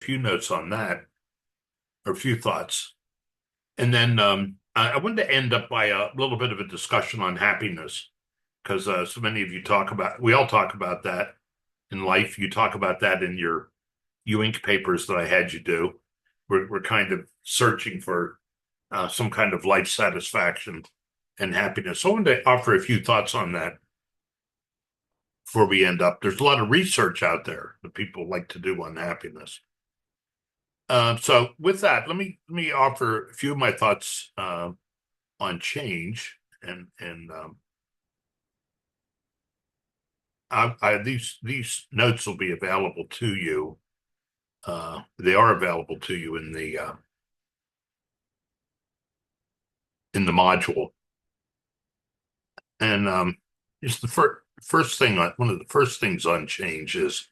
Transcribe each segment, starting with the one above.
few notes on that, or a few thoughts. And then I wanted to end up by a little bit of a discussion on happiness, because so many of you we all talk about that in life. You talk about that in your Ink papers that I had you do. We're kind of searching for some kind of life satisfaction and happiness. So I wanted to offer a few thoughts on that before we end up. There's a lot of research out there that people like to do on happiness. So with that, let me offer a few of my thoughts on change, and these notes will be available to you. They are available to you in the module, and just the first thing one of the first things on change is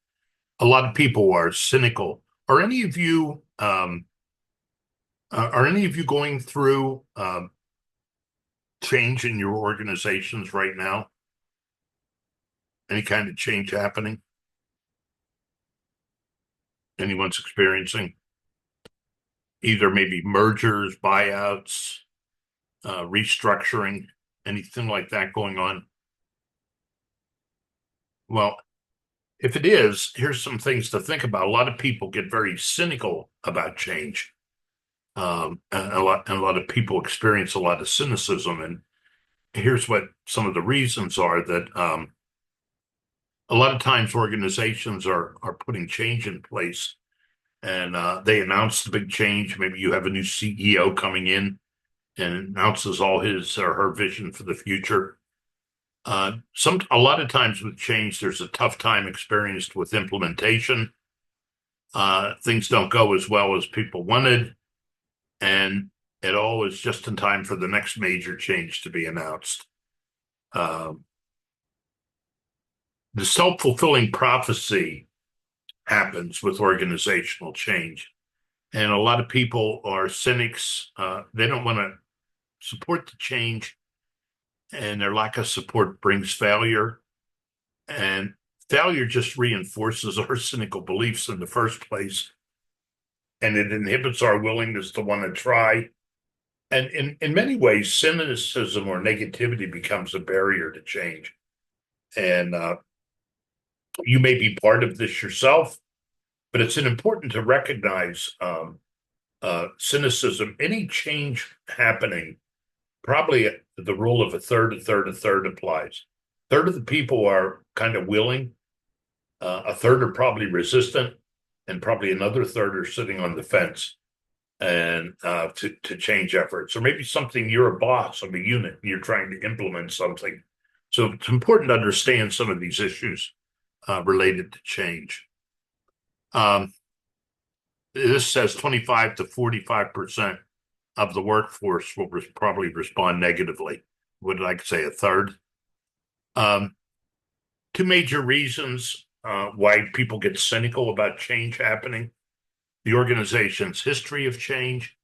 a lot of people are cynical. Are any of you going through change in your organizations right now? Any kind of change happening? Anyone's experiencing either maybe mergers, buyouts, restructuring, anything like that going on? Well, if it is, here's some things to think about. A lot of people get very cynical about change. And a lot of people experience a lot of cynicism. And here's what some of the reasons are that a lot of times organizations are putting change in place, and they announce the big change. Maybe you have a new CEO coming in and announces all his or her vision for the future. A lot of times with change, there's a tough time experienced with implementation. Things don't go as well as people wanted, and it all is just in time for the next major change to be announced. The self-fulfilling prophecy happens with organizational change. And a lot of people are cynics. They don't want to support the change, and their lack of support brings failure. And failure just reinforces our cynical beliefs in the first place, and it inhibits our willingness to want to try. And in many ways, cynicism or negativity becomes a barrier to change. And you may be part of this yourself, but it's important to recognize cynicism. Any change happening, probably the rule of a third applies. A third of the people are kind of willing, a third are probably resistant, and probably another third are sitting on the fence and to change efforts. Or maybe something, you're a boss of a unit, and you're trying to implement something. So it's important to understand some of these issues related to change. This says 25 to 45% of the workforce will probably respond negatively. Would I say a third? Two major reasons why people get cynical about change happening: the organization's history of change,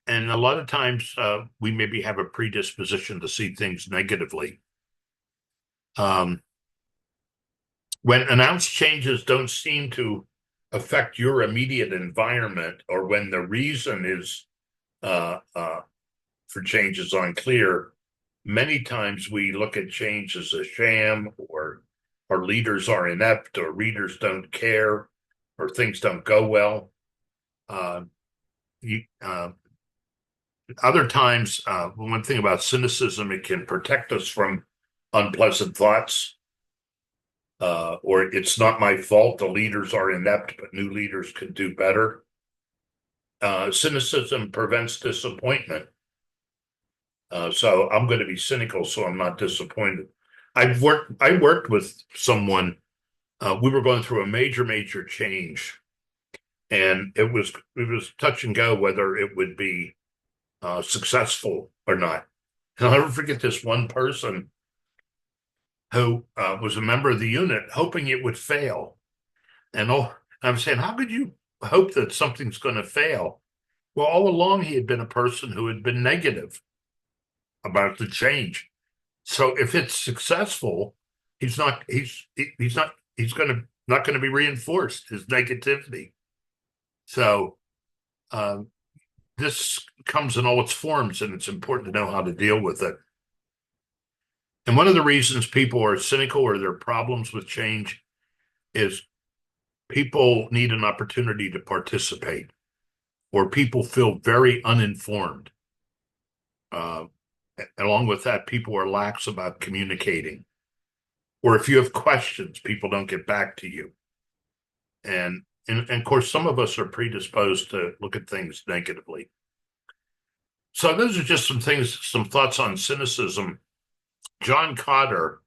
and a lot of times we maybe have a predisposition to see things negatively. When announced changes don't seem to affect your immediate environment, or when the reason is for change is unclear, many times we look at change as a sham, or our leaders are inept, or readers don't care, or things don't go well. Other times, one thing about cynicism, it can protect us from unpleasant thoughts. Or it's not my fault, the leaders are inept, but new leaders could do better. Cynicism prevents disappointment. So I'm going to be cynical, so I'm not disappointed. I worked with someone. We were going through a major change, and it was touch and go whether it would be successful or not. And I'll never forget this one person who was a member of the unit, hoping it would fail. And I'm saying, how could you hope that something's going to fail? Well, all along he had been a person who had been negative about the change. So if it's successful, he's going to not going to be reinforced, his negativity. So um, this comes in all its forms, and it's important to know how to deal with it. And one of the reasons people are cynical or there are problems with change is people need an opportunity to participate, or people feel very uninformed. Uh, Along with that, people are lax about communicating. Or if you have questions, people don't get back to you. And of course, some of us are predisposed to look at things negatively. So those are just some things, some thoughts on cynicism. John Kotter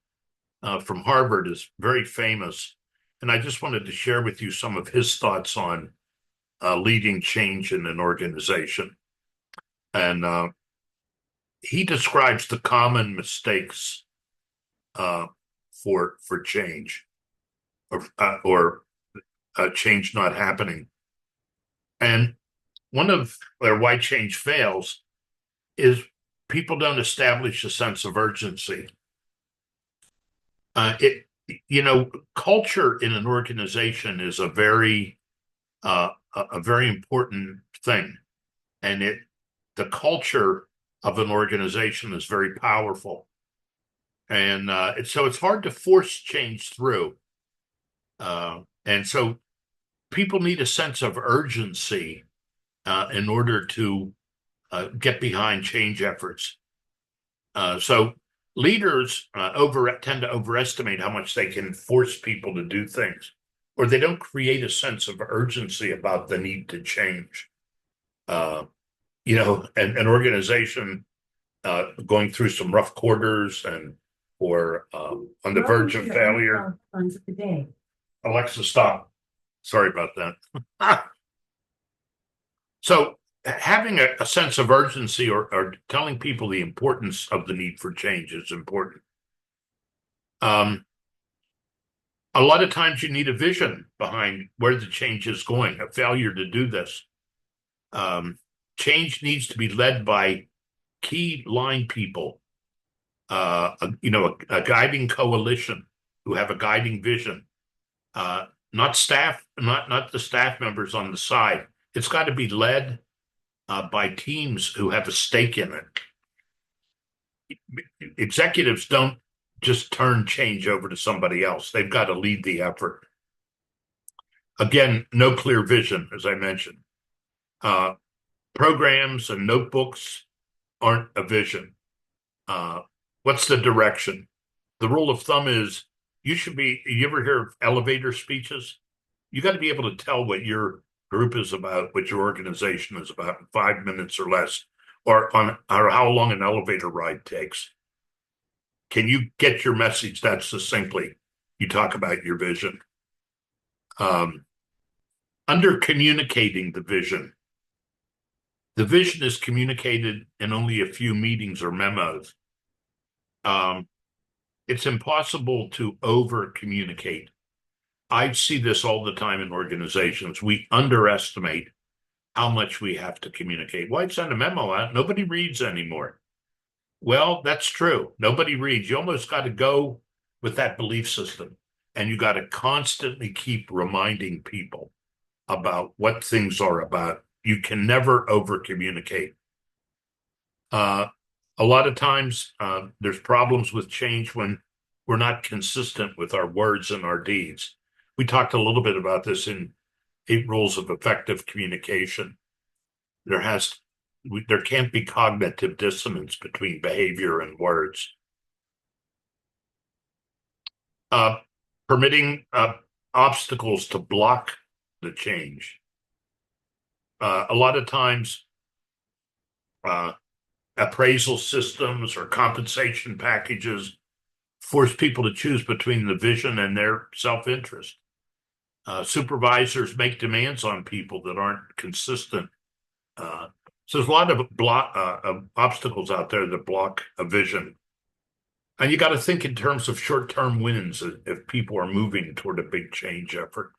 from Harvard is very famous, and I just wanted to share with you some of his thoughts on leading change in an organization. And he describes the common mistakes uh, for change or change not happening. And one of their why change fails is people don't establish a sense of urgency. It culture in an organization is a very important thing, and the culture of an organization is very powerful, and so it's hard to force change through, and so people need a sense of urgency in order to get behind change efforts. So leaders tend to overestimate how much they can force people to do things, or they don't create a sense of urgency about the need to change. Uh, an organization going through some rough quarters and or on the verge of failure. Alexa, stop. Sorry about that. So having a sense of urgency or telling people the importance of the need for change is important. Um, a lot of times you need a vision behind where the change is going. A failure to do this. Change needs to be led by key line people, a guiding coalition who have a guiding vision, not staff, not the staff members on the side. It's got to be led by teams who have a stake in it. Executives don't just turn change over to somebody else. They've got to lead the effort. Again, no clear vision, as I mentioned. Uh, Programs and notebooks aren't a vision. Uh, what's the direction? The rule of thumb is you ever hear of elevator speeches? You got to be able to tell what your group is about, what your organization is about in 5 minutes or less, or how long an elevator ride takes. Can you get your message that succinctly? You talk about your vision. Under communicating the vision. The vision is communicated in only a few meetings or memos. It's impossible to over communicate. I see this all the time in organizations. We underestimate how much we have to communicate. Why send a memo out? Nobody reads anymore. Well, that's true. Nobody reads. You almost got to go with that belief system, and you got to constantly keep reminding people about what things are about. You can never over communicate. A lot of times, there's problems with change when we're not consistent with our words and our deeds. We talked a little bit about this in 8 Rules of Effective Communication. There can't be cognitive dissonance between behavior and words. Permitting obstacles to block the change. A lot of times, appraisal systems or compensation packages force people to choose between the vision and their self-interest. Supervisors make demands on people that aren't consistent. So there's a lot of obstacles out there that block a vision. And you got to think in terms of short-term wins if people are moving toward a big change effort.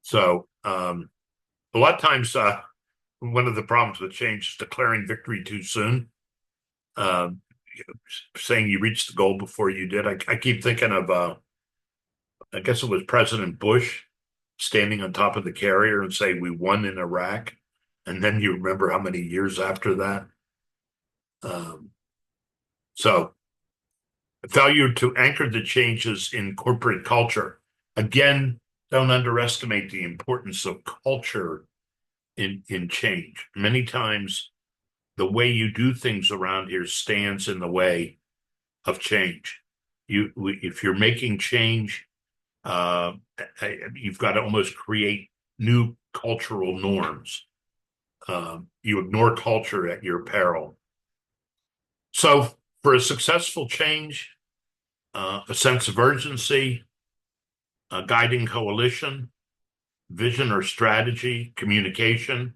So a lot of times, one of the problems with change is declaring victory too soon. Saying you reached the goal before you did. I keep thinking of, I guess it was President Bush. standing on top of the carrier and say we won in Iraq, and then you remember how many years after that. Um, so failure to anchor the changes in corporate culture. Again, don't underestimate the importance of culture in change. Many times the way you do things around here stands in the way of change. If you're making change, uh, you've got to almost create new cultural norms. You ignore culture at your peril. So, for a successful change, a sense of urgency, a guiding coalition, vision or strategy, communication,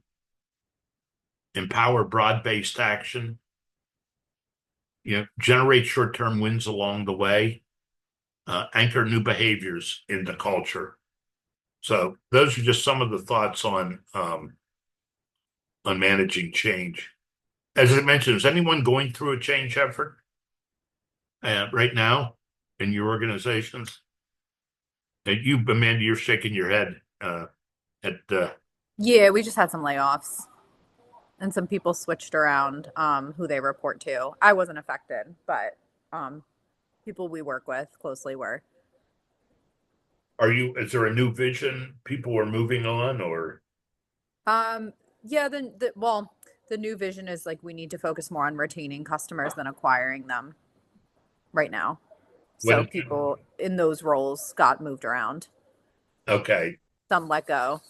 empower broad-based action, generate short-term wins along the way, anchor new behaviors into culture. So those are just some of the thoughts on managing change. As I mentioned, is anyone going through a change effort right now in your organizations? And you, Amanda, you're shaking your head at Yeah, we just had some layoffs and some people switched around who they report to. I wasn't affected, but um, people we work with closely were. is there a new vision people are moving on or Um, yeah, the new vision is like we need to focus more on retaining customers than acquiring them right now. what So did you, people in those roles got moved around. okay. Some let go.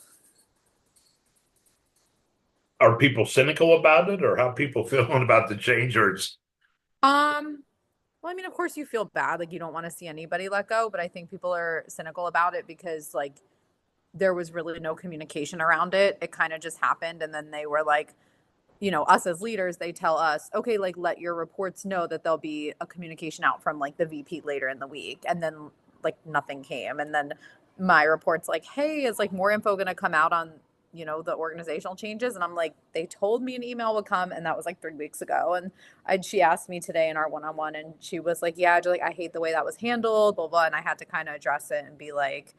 Are people cynical about it or how people feeling about the change or it's Um, well, I mean, of course you feel bad, like you don't want to see anybody let go, but I think people are cynical about it because like there was really no communication around it. It kind of just happened. And then they were like, us as leaders, they tell us, okay, like let your reports know that there'll be a communication out from like the VP later in the week. And then like nothing came. And then my report's like, hey, is like more info going to come out on, the organizational changes? And I'm like, they told me an email would come. And that was like 3 weeks ago. And she asked me today in our one-on-one and she was like, yeah, like, I hate the way that was handled, blah, blah. And I had to kind of address it and be like,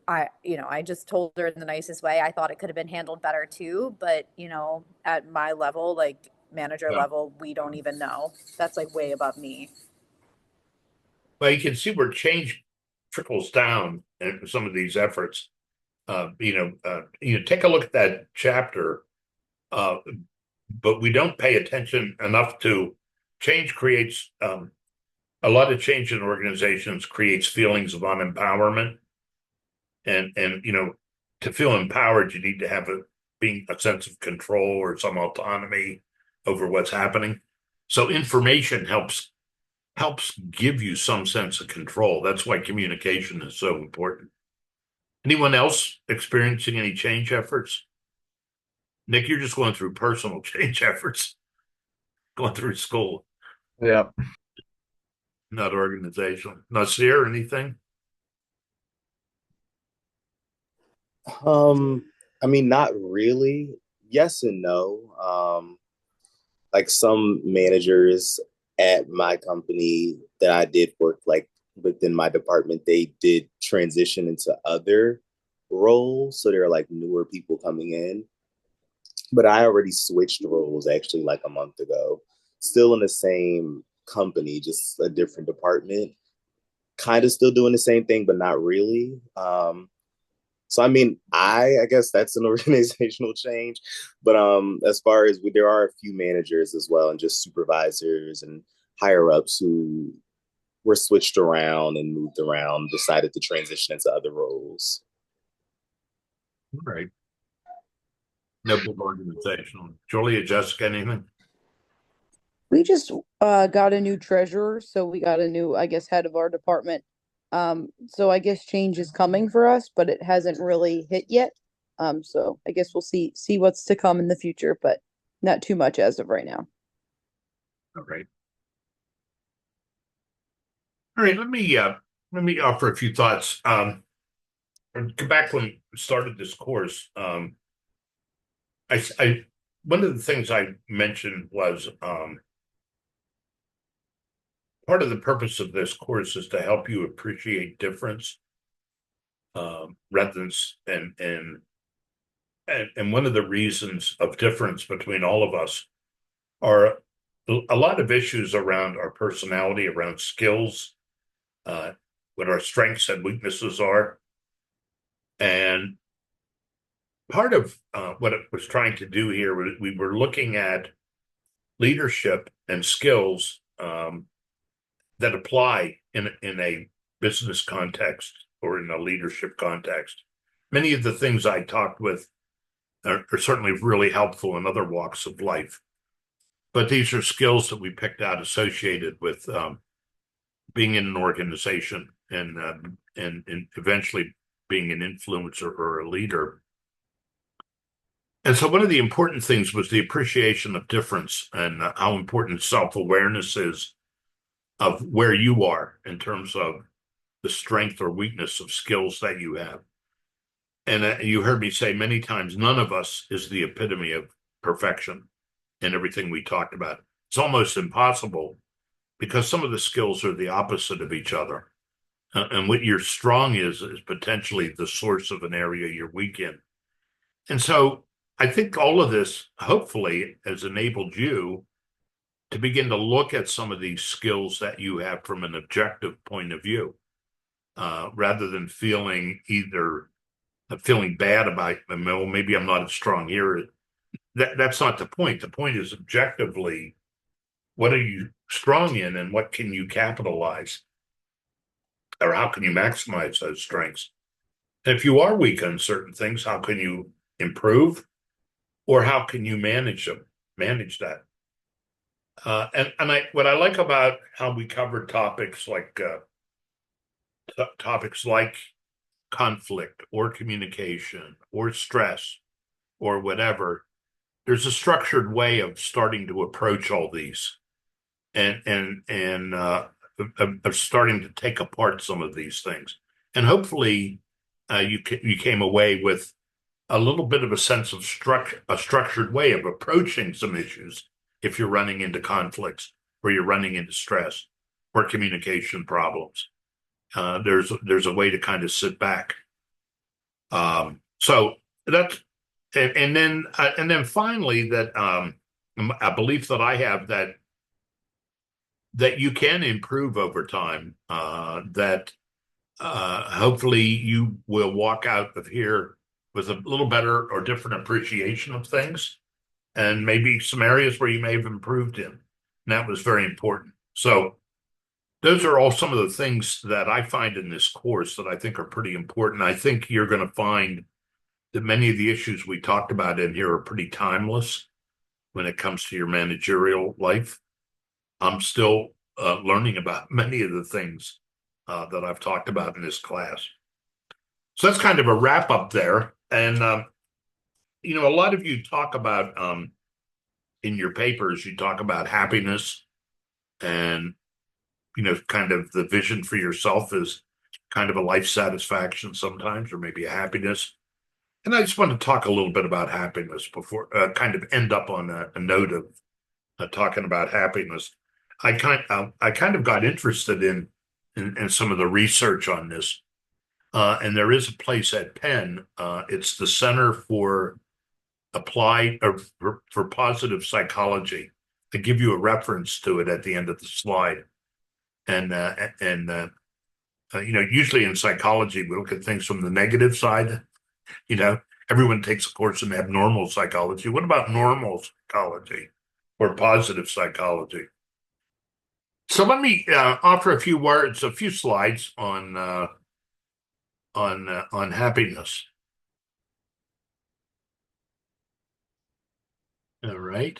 I just told her in the nicest way. I thought it could have been handled better too, but at my level, like manager yeah. level, we don't even know. That's like way above me. Well, you can see where change trickles down in some of these efforts. Take a look at that chapter, uh, but we don't pay attention enough to change creates a lot of change in organizations creates feelings of unempowerment, and to feel empowered, you need to have a sense of control or some autonomy over what's happening. So information helps give you some sense of control. That's why communication is so important. Anyone else experiencing any change efforts? Nick, you're just going through personal change efforts, going through school, Yeah. not organizational. Nasir, anything? Um, I mean, not really. Yes and no. Like some managers at my company that I did work like within my department, they did transition into other roles. So there are like newer people coming in. But I already switched roles actually like a month ago. Still in the same company, just a different department. Kind of still doing the same thing, but not really. So I mean, I guess that's an organizational change, but as far as there are a few managers as well, and just supervisors and higher ups who were switched around and moved around, decided to transition into other roles. All right. No big organizational. Julia, Jessica, anything? We just got a new treasurer, so we got a new, I guess, head of our department. So I guess change is coming for us, but it hasn't really hit yet. So I guess we'll see what's to come in the future, but not too much as of right now. All right. All right. Let me offer a few thoughts. Go back when we started this course. I one of the things I mentioned was part of the purpose of this course is to help you appreciate difference. rather than and one of the reasons of difference between all of us are a lot of issues around our personality, around skills, what our strengths and weaknesses are. And part of what it was trying to do here was we were looking at leadership and skills that apply in a business context or in a leadership context. Many of the things I talked with are certainly really helpful in other walks of life, but these are skills that we picked out associated with being in an organization and eventually being an influencer or a leader. And so one of the important things was the appreciation of difference and how important self-awareness is of where you are in terms of the strength or weakness of skills that you have. And you heard me say many times, none of us is the epitome of perfection in everything we talked about. It's almost impossible because some of the skills are the opposite of each other. And what you're strong is potentially the source of an area you're weak in. And so I think all of this hopefully has enabled you to begin to look at some of these skills that you have from an objective point of view, rather than feeling bad about, well, maybe I'm not as strong here. That's not the point. The point is objectively, what are you strong in and what can you capitalize? Or how can you maximize those strengths? And if you are weak on certain things, how can you improve? Or how can you manage that? What I like about how we covered topics like conflict or communication or stress or whatever, there's a structured way of starting to approach all these and of starting to take apart some of these things. And hopefully you came away with a little bit of a sense of a structured way of approaching some issues if you're running into conflicts or you're running into stress or communication problems. There's a way to kind of sit back. So that's and then finally that a belief that I have that you can improve over time. That hopefully you will walk out of here with a little better or different appreciation of things, and maybe some areas where you may have improved in. And that was very important. So those are all some of the things that I find in this course that I think are pretty important. I think you're going to find that many of the issues we talked about in here are pretty timeless when it comes to your managerial life. I'm still learning about many of the things that I've talked about in this class. So that's kind of a wrap up there. And, a lot of you talk about, in your papers, you talk about happiness and, kind of the vision for yourself is kind of a life satisfaction sometimes, or maybe a happiness. And I just want to talk a little bit about happiness before kind of end up on a note of talking about happiness. I kind of got interested in some of the research on this. And there is a place at Penn. It's the Center for Applied or for Positive Psychology. I give you a reference to it at the end of the slide. And usually in psychology, we look at things from the negative side. Everyone takes a course in abnormal psychology. What about normal psychology or positive psychology? So let me offer a few slides on happiness. All right.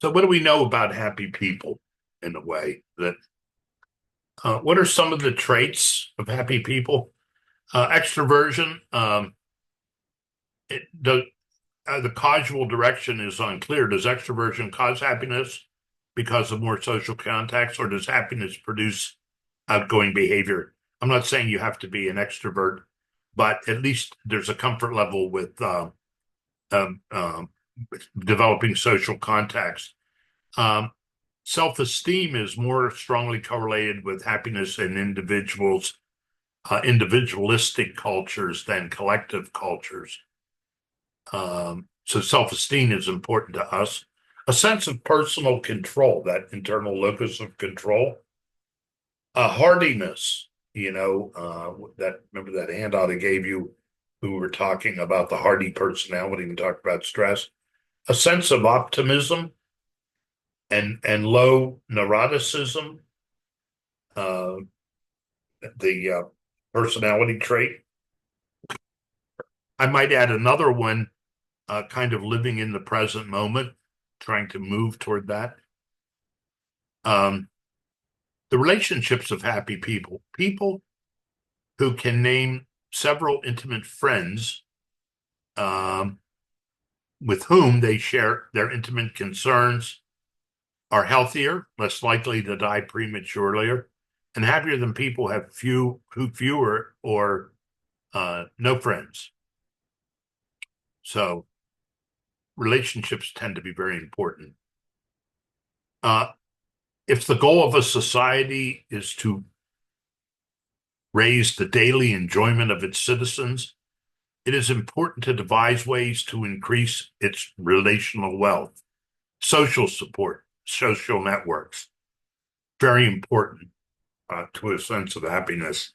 So what do we know about happy people in a way that, what are some of the traits of happy people? Extroversion, the causal direction is unclear. Does extroversion cause happiness because of more social contacts, or does happiness produce outgoing behavior? I'm not saying you have to be an extrovert, but at least there's a comfort level with developing social contacts. Self-esteem is more strongly correlated with happiness in individuals, individualistic cultures than collective cultures. So self-esteem is important to us. A sense of personal control, that internal locus of control. Hardiness, remember that handout I gave you, we were talking about the hardy personality and talked about stress. A sense of optimism and low neuroticism, the personality trait. I might add another one, kind of living in the present moment, trying to move toward that. The relationships of happy people who can name several intimate friends with whom they share their intimate concerns are healthier, less likely to die prematurely, and happier than people have fewer or no friends. So relationships tend to be very important. If the goal of a society is to raise the daily enjoyment of its citizens, it is important to devise ways to increase its relational wealth, social support, social networks. Very important to a sense of happiness.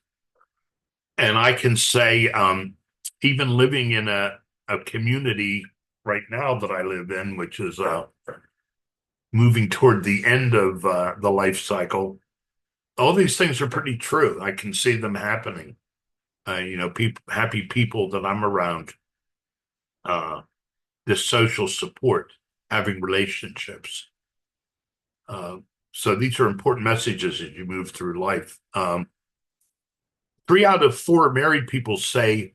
And I can say, even living in a community right now that I live in, which is moving toward the end of the life cycle, all these things are pretty true. I can see them happening. Happy people that I'm around, this social support, having relationships. So these are important messages as you move through life. 3 out of 4 married people say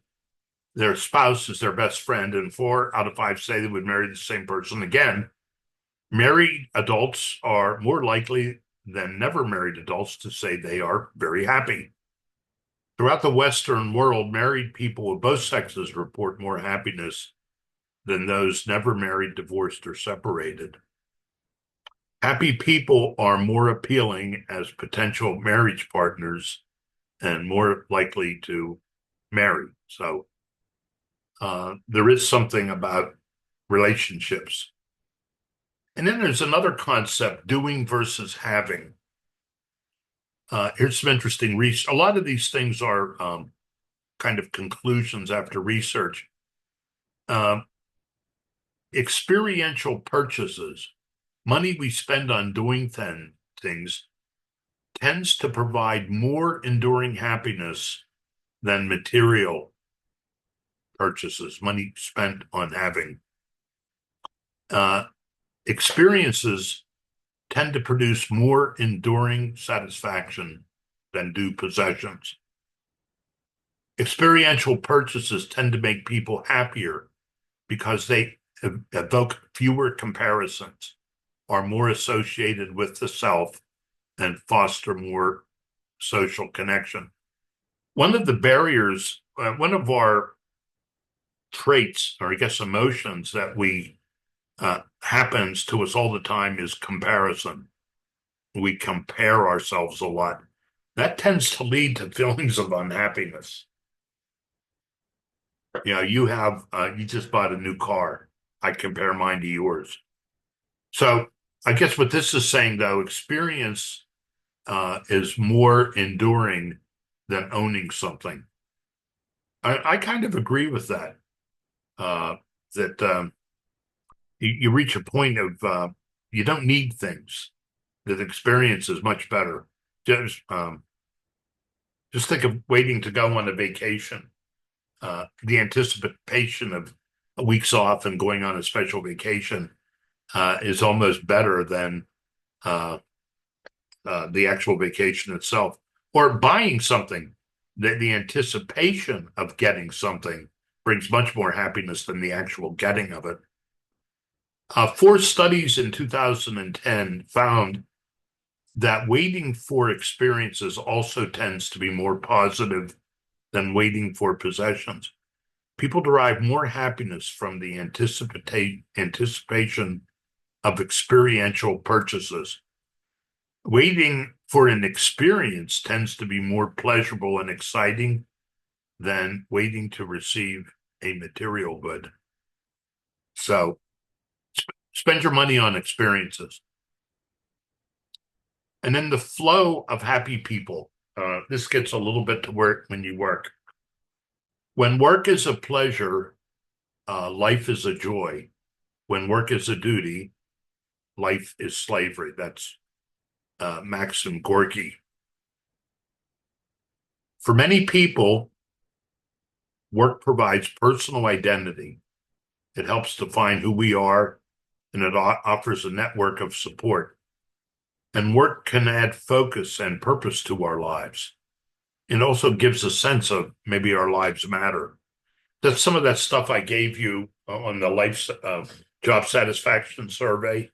their spouse is their best friend, and 4 out of 5 say they would marry the same person again. Married adults are more likely than never married adults to say they are very happy. Throughout the Western world, married people of both sexes report more happiness than those never married, divorced, or separated. Happy people are more appealing as potential marriage partners and more likely to marry. So there is something about relationships. And then there's another concept, doing versus having. Here's some interesting research. A lot of these things are kind of conclusions after research. Experiential purchases, money we spend on doing things, tends to provide more enduring happiness than material purchases, money spent on having. Experiences tend to produce more enduring satisfaction than do possessions. Experiential purchases tend to make people happier because they evoke fewer comparisons, are more associated with the self, and foster more social connection. One of the barriers, one of our traits, or I guess emotions that happens to us all the time is comparison. We compare ourselves a lot. That tends to lead to feelings of unhappiness. You just bought a new car. I compare mine to yours. So I guess what this is saying, though, experience is more enduring than owning something. I kind of agree with that. You reach a point of you don't need things. That experience is much better. Just think of waiting to go on a vacation. The anticipation of weeks off and going on a special vacation is almost better than the actual vacation itself. Or buying something, the anticipation of getting something brings much more happiness than the actual getting of it. 4 studies in 2010 found that waiting for experiences also tends to be more positive than waiting for possessions. people derive more happiness from the anticipation of experiential purchases. Waiting for an experience tends to be more pleasurable and exciting than waiting to receive a material good. So spend your money on experiences. And then the flow of happy people. This gets a little bit to work when you work. When work is a pleasure, life is a joy. When work is a duty, life is slavery. That's Maxim Gorky. For many people, work provides personal identity. It helps define who we are, and it offers a network of support. And work can add focus and purpose to our lives. It also gives a sense of maybe our lives matter. That's some of that stuff I gave you on the life job satisfaction survey,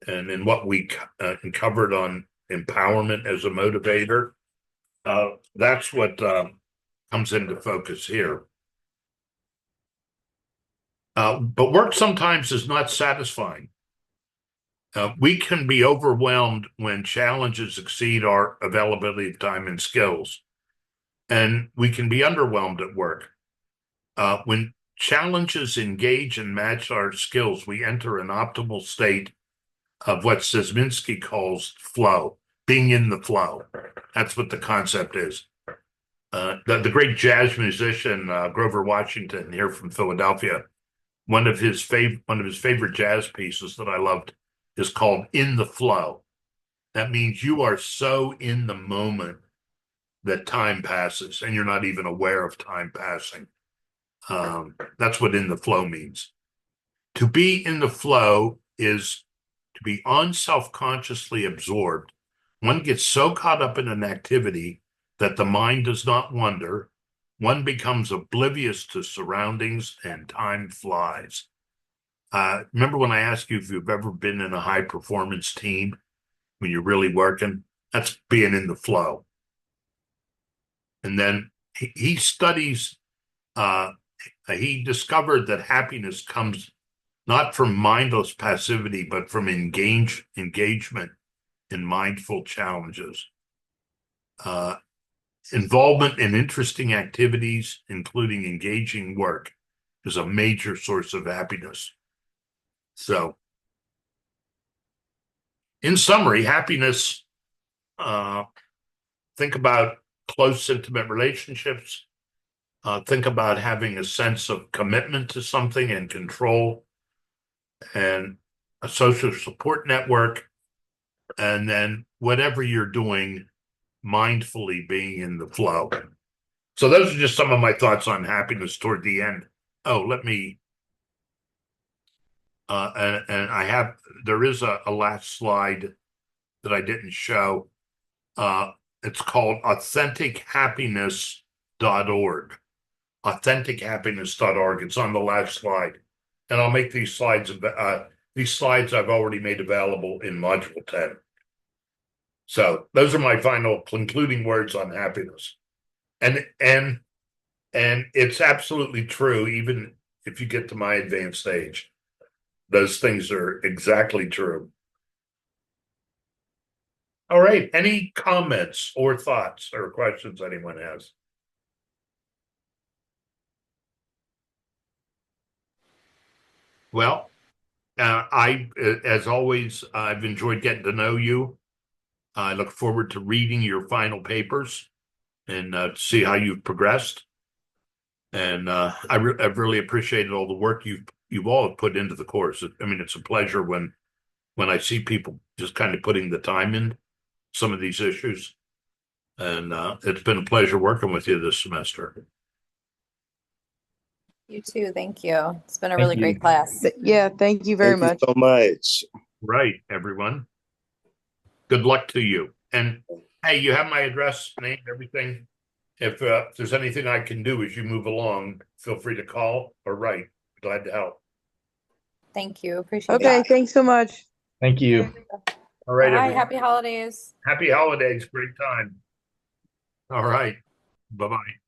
and in what we covered on empowerment as a motivator. That's what comes into focus here. But work sometimes is not satisfying. We can be overwhelmed when challenges exceed our availability of time and skills. And we can be underwhelmed at work. When challenges engage and match our skills, we enter an optimal state of what Szymanski calls flow, being in the flow. That's what the concept is. The great jazz musician, Grover Washington, here from Philadelphia, one of his favorite jazz pieces that I loved is called In the Flow. That means you are so in the moment that time passes and you're not even aware of time passing. That's what in the flow means. To be in the flow is to be unselfconsciously absorbed. One gets so caught up in an activity that the mind does not wander. One becomes oblivious to surroundings and time flies. Remember when I asked you if you've ever been in a high performance team when you're really working? That's being in the flow. And then he studies, he discovered that happiness comes not from mindless passivity, but from engagement in mindful challenges. Involvement in interesting activities, including engaging work, is a major source of happiness. So, in summary, happiness, think about close, intimate relationships. Think about having a sense of commitment to something and control, and a social support network. And then whatever you're doing, mindfully being in the flow. So those are just some of my thoughts on happiness toward the end. Oh, let me, there is a last slide that I didn't show. It's called AuthenticHappiness.org. AuthenticHappiness.org. It's on the last slide. And I'll make these slides I've already made available in Module 10. So those are my final concluding words on happiness. And it's absolutely true, even if you get to my advanced stage. Those things are exactly true. All right. Any comments or thoughts or questions anyone has? Well, as always, I've enjoyed getting to know you. I look forward to reading your final papers and see how you've progressed. And I've really appreciated all the work you've all have put into the course. I mean, it's a pleasure when I see people just kind of putting the time in some of these issues. And it's been a pleasure working with you this semester. You too. Thank you. It's been a really great class. Yeah, thank you very much. Thank you so much. Right, everyone. Good luck to you. And hey, you have my address, name, everything. If there's anything I can do as you move along, feel free to call or write. Glad to help. Thank you. Appreciate Okay, that. thanks so much. Thank you. All right, Bye. everyone. Happy holidays. Happy holidays. Great time. All right. Bye-bye.